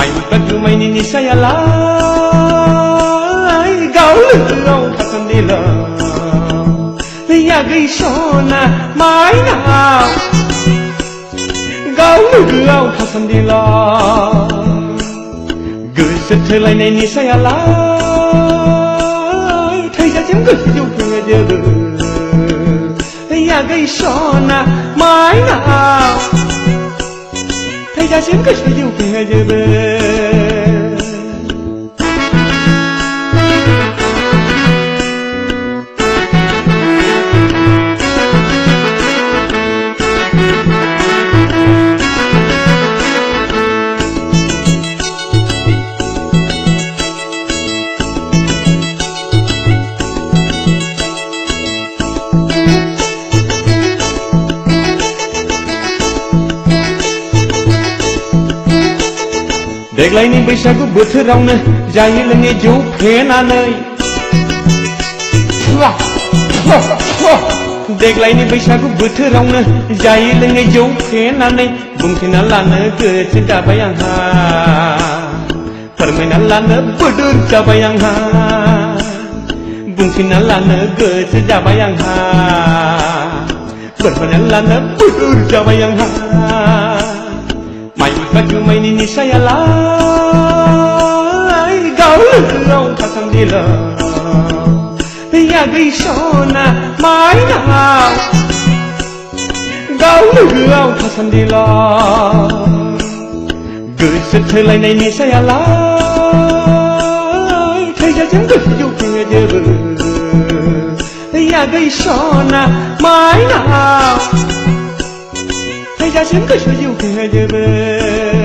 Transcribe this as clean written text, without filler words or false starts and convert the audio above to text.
Maibutkan rumah ini saya lai gaul takandila ya gaisona maina gaul takandila gesethelai ini saya lai thai ja jem geju phede ya gaisona maina thai ja jem geju phede Deglaiनि बैसागु बोथोरावनो जायो लोङै जौ फेनानै देग्लायनि बैसागु बोथोरावनो जायो लोङै जौ फेनानै बुंथिना लानो गोसो जाबाय आंहा फोरमायना लानो बोदोर जाबाय आंहा बुंथिना लानो गोसो जाबाय आंहा फोरमायना लानो बोदोर जाबाय आंहा Maibutkan ini saya lai gaul takandila ya gaisona maina gaul takandila gesethelai ini saya lai thai ja jem geju phede ya gaisona maina thai ja jem geju phede